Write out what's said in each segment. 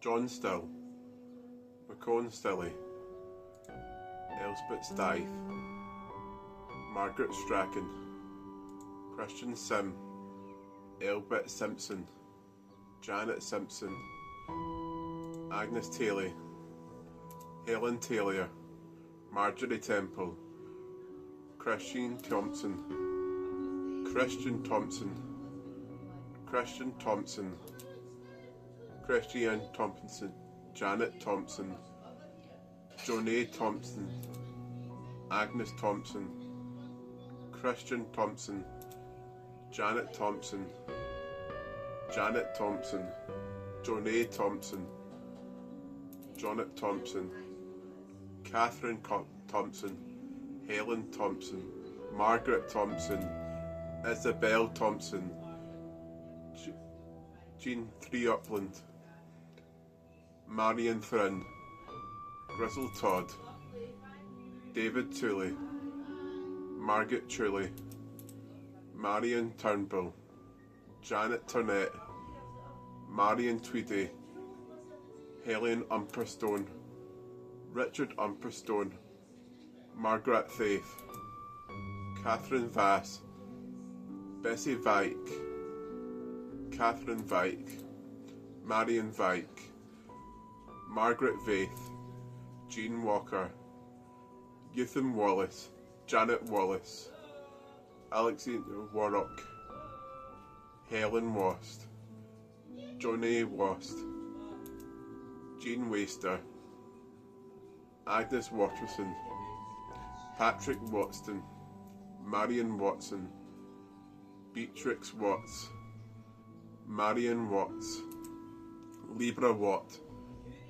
John Still, McCone Stilly, Elspeth Stythe, Margaret Strachan, Christian Sim, Elbert Simpson, Janet Simpson, Agnes Taylor, Helen Taylor, Marjorie Temple, Christian Thompson, Christian Thompson, Christian Thompson, Christiane Thompson, Janet Thompson, Jonae Thompson, Agnes Thompson, Christian Thompson, Janet Thompson, Janet Thompson, Jonae Thompson, Jonet Thompson, Catherine Thompson, Helen Thompson, Margaret Thompson, Isabel Thompson, Jean Three Upland, Marion Thrin, Grizzle Todd, David Tooley, Margaret Truley, Marion Turnbull, Janet Turnett, Marion Tweedy, Helen Umperstone, Richard Umperstone, Margaret Faith, Catherine Vass, Bessie Vike, Catherine Vike, Marion Vike, Margaret Vaith, Jean Walker, Eutham Wallace, Janet Wallace, Alexander Warrock, Helen Wast, Johnny Wast, Jean Waster, Agnes Watterson, Patrick Watson, Marion Watson, Beatrix Watts, Marion Watts, Libra Watt,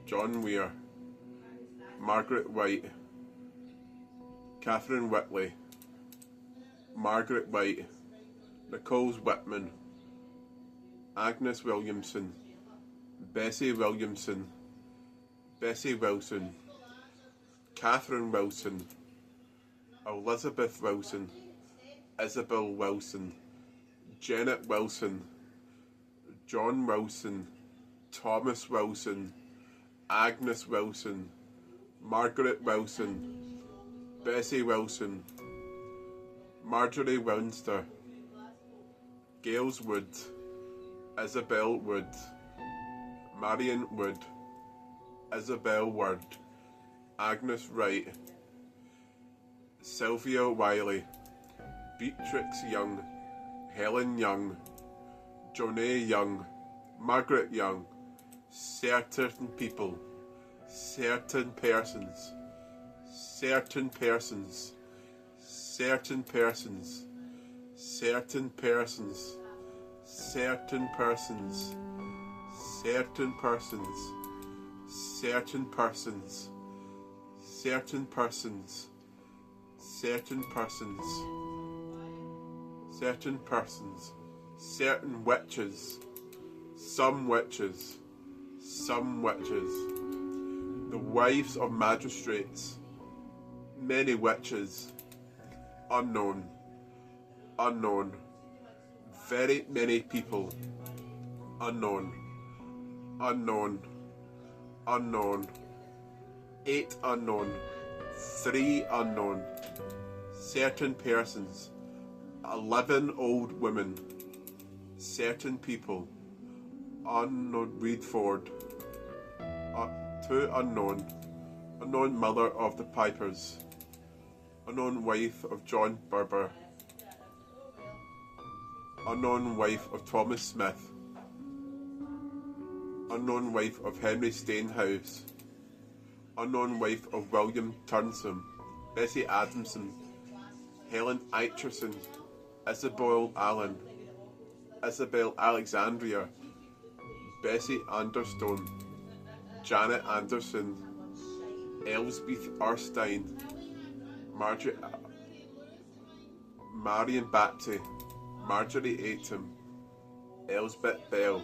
John Weir, Margaret White, Catherine Whitley, Margaret White, Nicole Whitman, Agnes Williamson, Bessie Williamson, Bessie Wilson, Catherine Wilson, Elizabeth Wilson, Isabel Wilson, Janet Wilson, John Wilson, Thomas Wilson, Agnes Wilson, Margaret Wilson, Bessie Wilson, Marjorie Winster, Gales Wood, Isabel Wood, Marion Wood, Isabel Word, Agnes Wright, Sylvia Wiley, Beatrix Young, Helen Young, Jonae Young, Margaret Young, certain people, certain persons, certain persons, certain persons, certain persons, certain persons, certain persons, certain persons, certain persons, certain persons, certain persons, certain witches, some witches, some witches, the wives of magistrates, many witches, unknown, unknown, very many people, unknown, unknown, unknown, 8 unknown, 3 unknown, certain persons, 11 old women, certain people, unknown Reedford, 2 unknown, unknown mother of the Pipers, unknown wife of John Berber, unknown wife of Thomas Smith, unknown wife of Henry Stainhouse, unknown wife of William Turnsom, Bessie Adamson, Helen Aitchison, Isabel Allen, Isabel Alexandria, Bessie Anderstone, Janet Anderson, Elsbeth Erstein, Marion Bapty, Marjorie Aitum, Elsbeth Bell,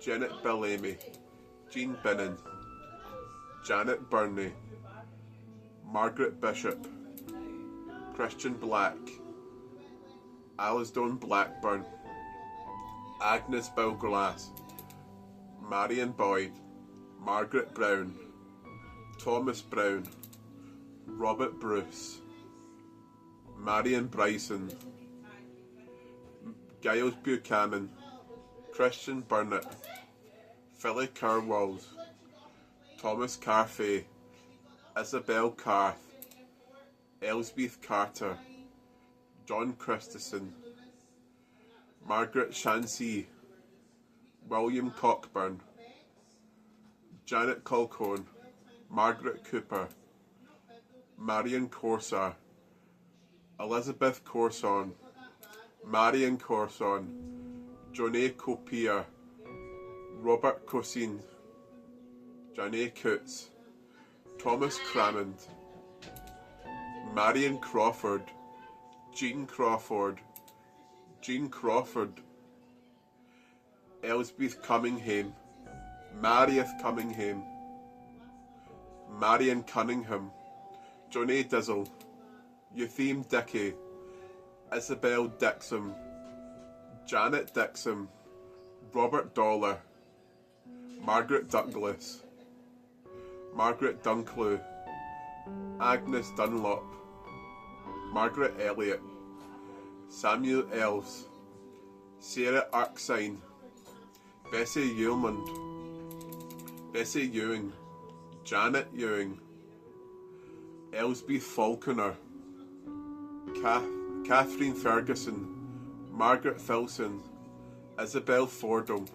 Janet Bellamy, Jean Binnon, Janet Burney, Margaret Bishop, Christian Black, Alisdone Blackburn, Agnes Belglass, Marion Boyd, Margaret Brown, Thomas Brown, Robert Bruce, Marion Bryson, Giles Buchanan, Christian Burnett, Philly Carwalls, Thomas Carfay, Isabel Carth, Elsbeth Carter, John Christensen, Margaret Shansey, William Cockburn, Janet Colquhoun, Margaret Cooper, Marion Corsair, Elizabeth Corson, Marion Corson, Johnny Copier, Robert Cosin, Janae Coots, Thomas Crammond, Marion Crawford, Jean Crawford, Jean Crawford, Elsbeth Cunningham, Marieth Cunningham, Marion Cunningham, Johnny Dizzle, Eutheme Dickey, Isabel Dixon, Janet Dixon, Robert Dollar, Margaret Douglas, Margaret Dunclew, Agnes Dunlop, Margaret Elliott, Samuel Elves, Sarah Arksine, Bessie Eulmund, Bessie Ewing, Janet Ewing, Elsbeth Falconer, Catherine Ferguson, Margaret Filson, Isabel Fordham,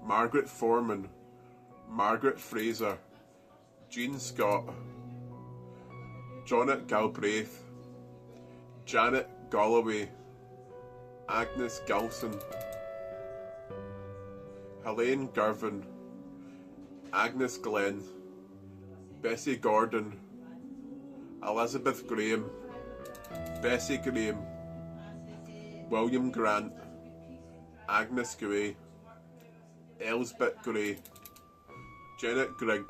Margaret Foreman, Margaret Fraser, Jean Scott, Janet Galbraith, Janet Galloway, Agnes Gilson, Helene Girvin, Agnes Glenn, Bessie Gordon, Elizabeth Graham, Bessie Graham, William Grant, Agnes Gray, Elsbeth Gray, Janet Grigg,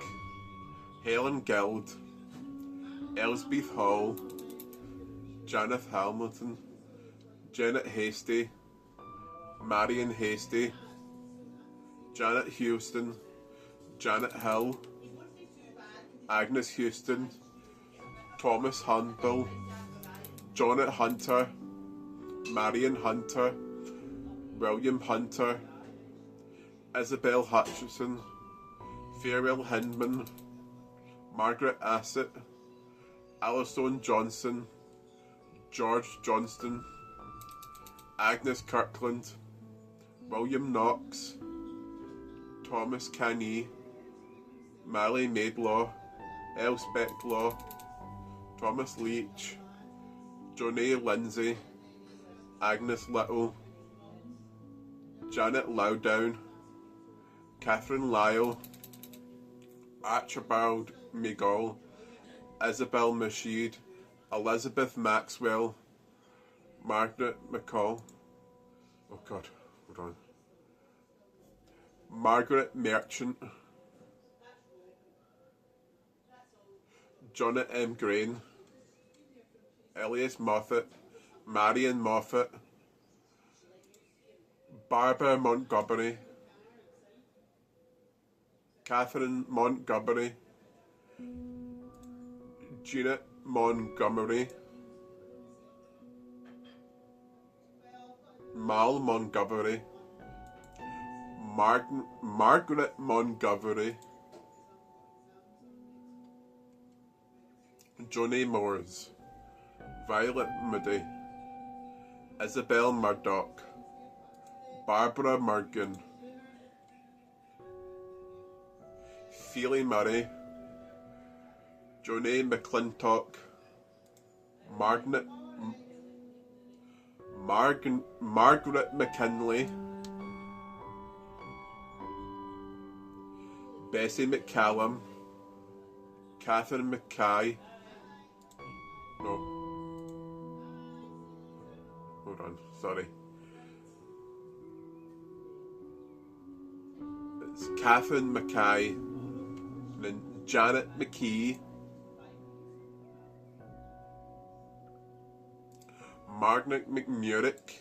Helen Guild, Elsbeth Hall, Janet Hamilton, Janet Hasty, Marion Hasty, Janet Houston, Janet Hill, Agnes Houston, Thomas Hunbill, Janet Hunter, Marion Hunter, William Hunter, Isabel Hutchison, Farewell Hindman, Margaret Assett, Alison Johnson, George Johnston, Agnes Kirkland, William Knox, Thomas Canny, Mally Maidlaw, Elspeth Law, Thomas Leach, Johnny Lindsay, Agnes Little, Janet Lowdown, Catherine Lyle, Archibald McGall, Isabel Masheed, Elizabeth Maxwell, Margaret McCall, oh god, hold on, Margaret Merchant, Janet M. Grain, Elias Moffat, Marion Moffat, Barbara Montgomery, Catherine Montgomery, Janet Montgomery, Mal Montgomery, Margaret Montgomery, Johnny Moores, Violet Moody, Isabel Murdoch, Barbara Morgan, Feely Murray, Johnny McClintock, Margaret McKinley, Bessie McCallum, Catherine Mackay, no, hold on, sorry, it's Catherine Mackay, and then Janet McKee, Margaret McMurrick,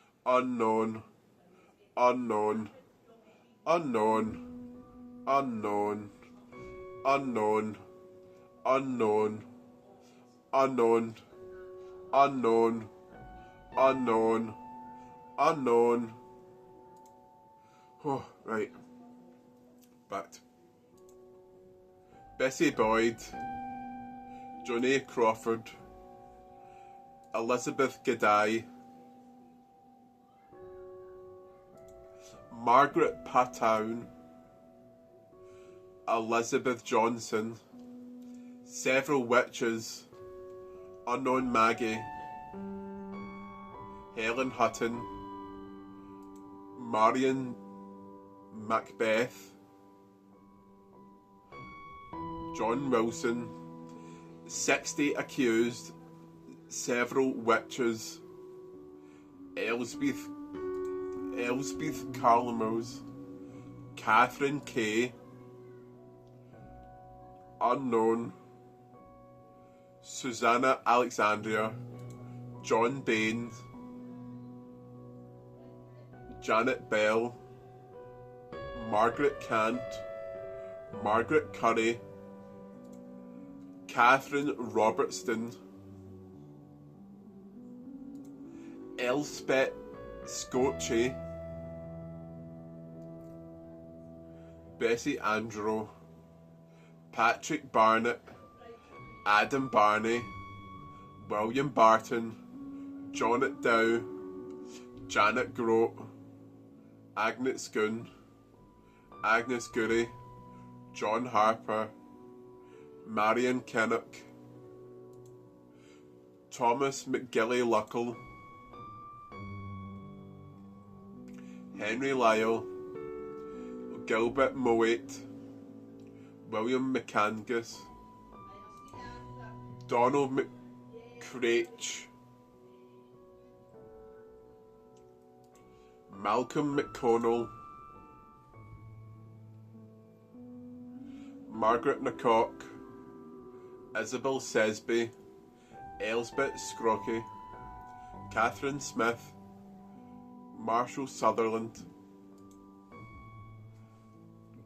unknown, unknown, unknown, unknown, unknown, unknown, unknown, unknown, unknown, unknown. Oh, right. Back to Bessie Boyd, Johnny Crawford, Elizabeth Gadai, Margaret Patown, Elizabeth Johnson, several witches, Unknown Maggie, Helen Hutton, Marion Macbeth, John Wilson, 60 accused, several witches, Elspeth Carlmose, Catherine Kay, unknown, Susanna Alexandria, John Baines, Janet Bell, Margaret Cant, Margaret Curry, Catherine Robertson, Elspeth Scotchy, Bessie Andrew, Patrick Barnett, Adam Barney, William Barton, Jonet Dow, Janet Grote, Agnes Gunn, Agnes Gurry, John Harper, Marion Kinnock, Thomas McGilly Luckle, Henry Lyle, Gilbert Moet, William McCangus, Donald McCraich, Malcolm McConnell, Margaret Nacock, Isabel Sesby, Elsbeth Scrocky, Catherine Smith, Marshall Sutherland,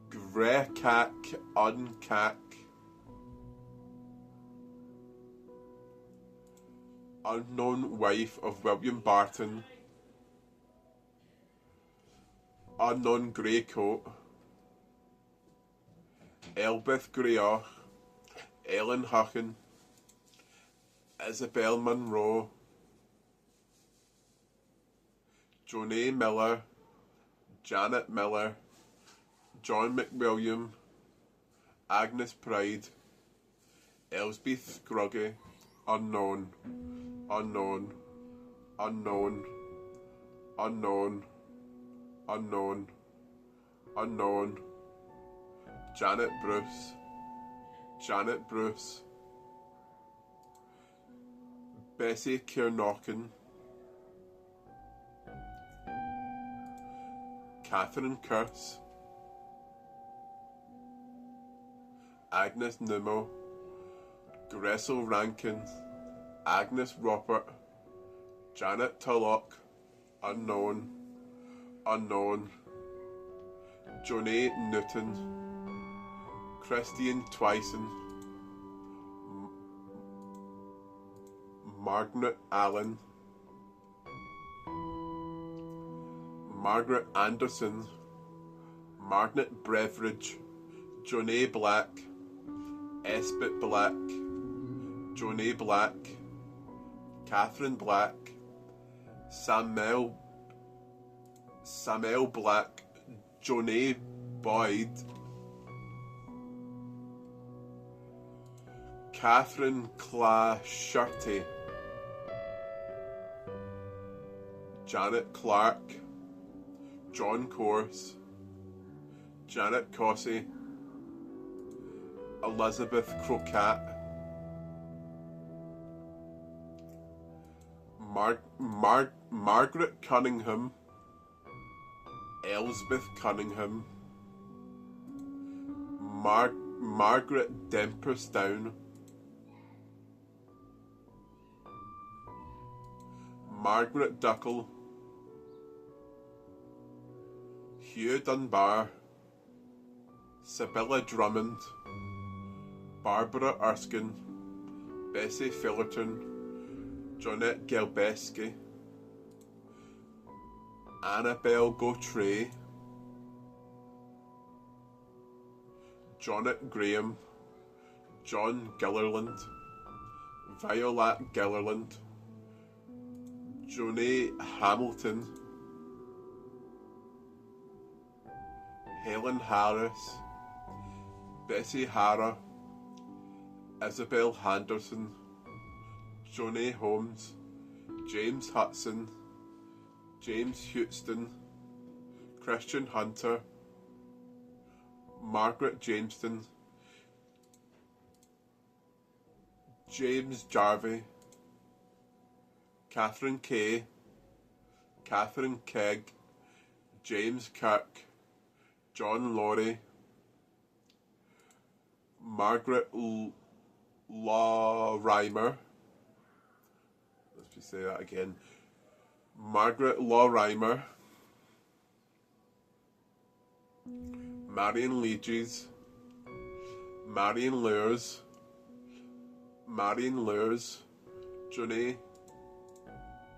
Grekak Unkak, unknown wife of William Barton, unknown Greycoat, Elbeth Greoch, Ellen Hucken, Isabel Munro, Jonae Miller, Janet Miller, John McWilliam, Agnes Pride, Elspeth Scruggy, unknown, unknown, unknown, unknown, unknown, unknown, Janet Bruce, Janet Bruce, Bessie Kiernaughan, Catherine Kurtz, Agnes Nimmo, Gressel Rankin, Agnes Robert, Janet Tulloch, unknown, unknown, Jonae Newton, Christian Twison, Margaret Allen, Margaret Anderson, Margaret Beveridge, Jonae Black, Esbit Black, Jonae Black, Catherine Black, Samuel Black, Jonae Boyd, Catherine Clasherty, Janet Clark, John Corse, Janet Cossey, Elizabeth Crocat, Margaret Cunningham, Elsbeth Cunningham, Margaret Dempersdown, Margaret Duckle, Hugh Dunbar, Sibylla Drummond, Barbara Erskine, Bessie Fullerton, Jonette Gelbeski, Annabelle Gautray, Jonette Graham, John Gillerland, Violet Gillerland, Johnny Hamilton, Helen Harris, Bessie Hara, Isabel Henderson, Johnny Holmes, James Hudson, James Houston, Christian Hunter, Margaret Jameson, James Jarvie, Catherine Kay, Catherine Kegg, James Kirk, John Laurie, Margaret Lorimer, let's just say that again, Margaret Lorimer, Marion Leages, Marion Lures, Johnny,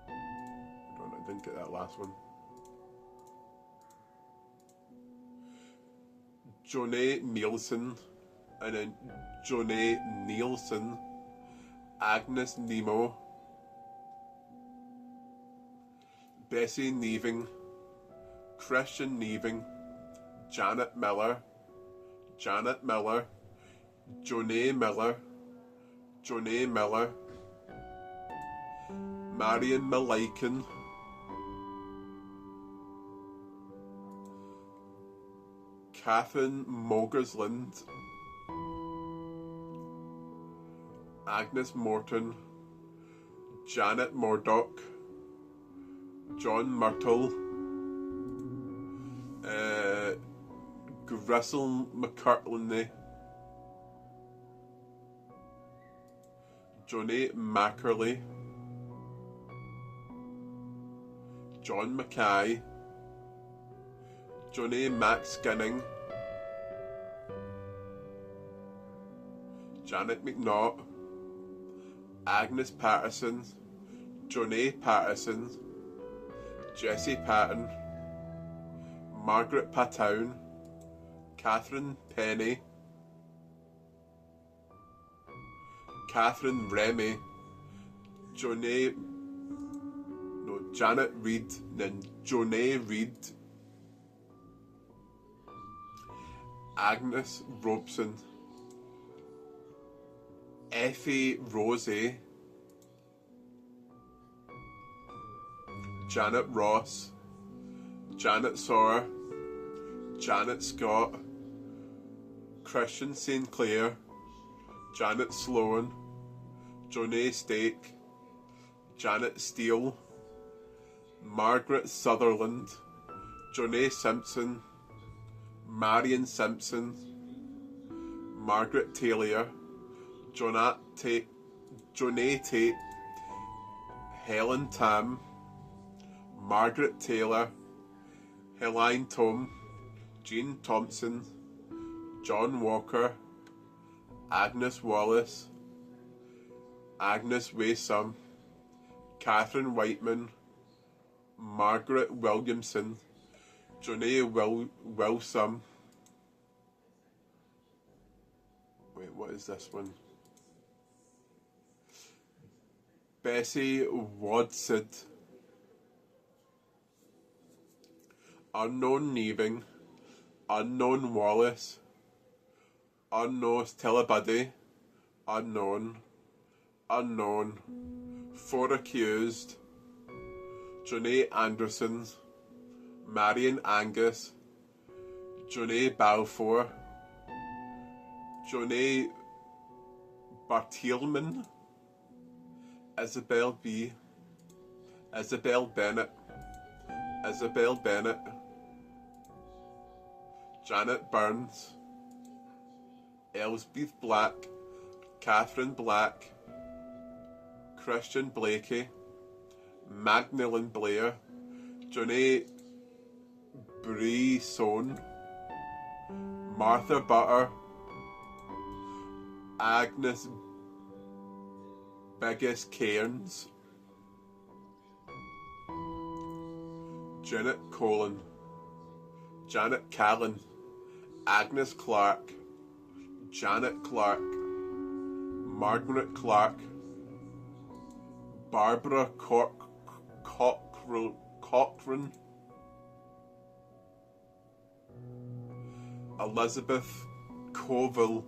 I didn't get that last one, Johnny Nielsen, and then Johnny Nielsen, Agnes Nemo, Bessie Neeving, Christian Neeving, Janet Miller, Johnny Miller, Marion Malakin, Catherine Mogersland, Agnes Morton, Janet Murdoch, John Myrtle, Grisel McCartney, Johnny Mackerley, John Mackay, Johnny Max Skinning, Janet McNaught, Agnes Patterson, Johnny Patterson, Jessie Patton, Margaret Patown, Catherine Penny, Catherine Remy, Janet Reed, then Johnny Reed, Agnes Robeson, Effie Rosie, Janet Ross, Janet Sawyer, Janet Scott, Christian St. Clair, Janet Sloan, Johnny Stake, Janet Steele, Margaret Sutherland, Johnny Simpson, Marion Simpson, Margaret Taylor, Johnny Tate, Helen Tam, Margaret Taylor, Helene Tom, Jean Thompson, John Walker, Agnes Wallace, Agnes Waysome, Catherine Whiteman, Margaret Williamson, Johnny Wilson. Wait, what is this one? Bessie Wadsid, Unknown Neeving, Unknown Wallace, Unknown Telebuddy, Unknown, 4 accused, Johnny Anderson, Marion Angus, Johnny Balfour, Johnny Bartilman, Isabel B, Isabel Bennett, Janet Burns, Elsbeth Black, Catherine Black, Christian Blakey, Magdalene Blair, Johnny Bree Sohn, Martha Butter, Agnes Biggest Cairns, Janet Colin, Janet Callan, Agnes Clark, Janet Clark, Margaret Clark, Barbara Cochran, Elizabeth Colville,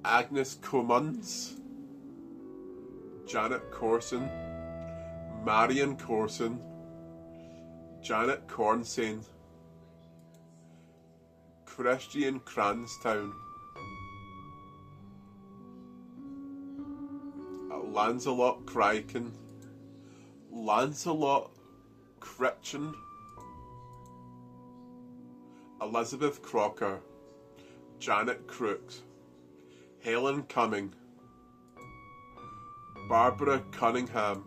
Agnes Commons, Janet Corson, Marion Corson, Janet Cornsane, Christian Cranstown, Lancelot Criken, Lancelot Critchin, Elizabeth Crocker, Janet Crooks, Helen Cumming, Barbara Cunningham,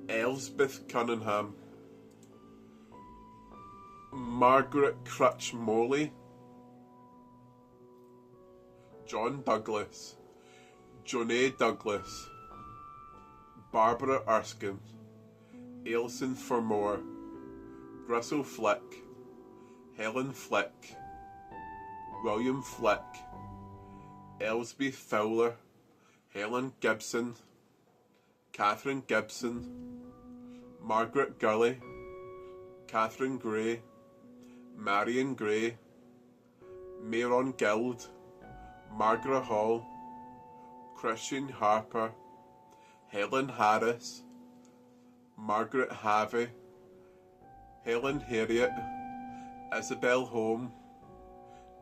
Elsbeth Cunningham, Margaret Crutch Morley, John Douglas, Jonae Douglas, Barbara Erskine, Ailson Fermor, Russell Flick, Helen Flick, William Flick, Elsbeth Fowler, Helen Gibson, Catherine Gibson, Margaret Gully, Catherine Gray, Marion Gray, Mayron Guild, Margaret Hall, Christian Harper, Helen Harris, Margaret Harvey, Helen Harriet, Isabel Home,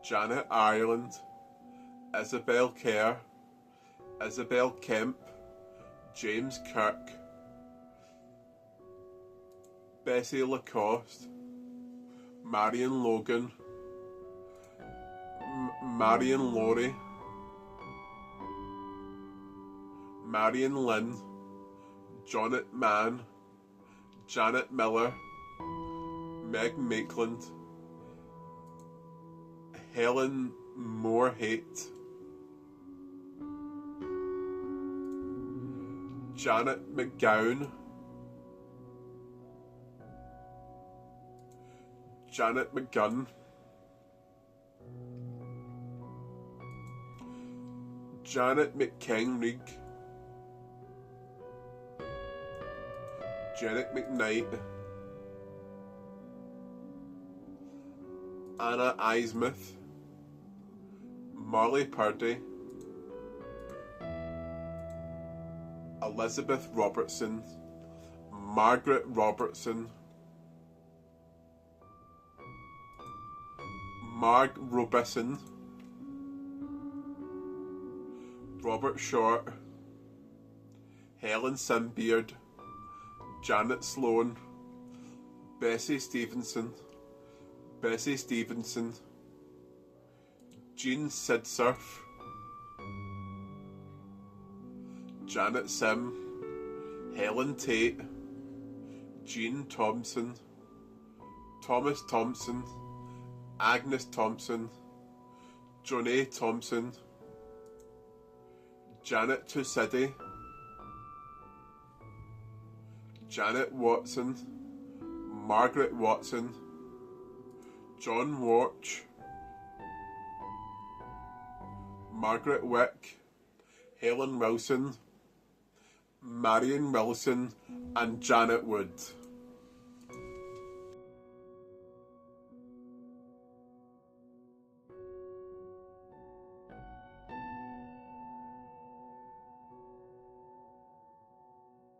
Janet Ireland, Isabel Kerr, Isabel Kemp, James Kirk, Bessie Lacoste, Marion Logan, Marion Laurie, Marion Lynn, Janet Mann, Janet Miller, Meg Maitland, Helen Moorhate, Janet McGowan, Janet McGunn, Janet McKingrigg, Janet McKnight, Anna Ismith, Marley Purdy, Elizabeth Robertson, Margaret Robertson, Marg Robison, Robert Short, Helen Simbeard, Janet Sloan, Bessie Stevenson, Jean Sidsurf, Janet Sim, Helen Tate, Jean Thompson, Thomas Thompson, Agnes Thompson, Jonae Thompson, Janet Tucidi, Janet Watson, Margaret Watson, John Warch, Margaret Wick, Helen Wilson, Marion Wilson and Janet Wood.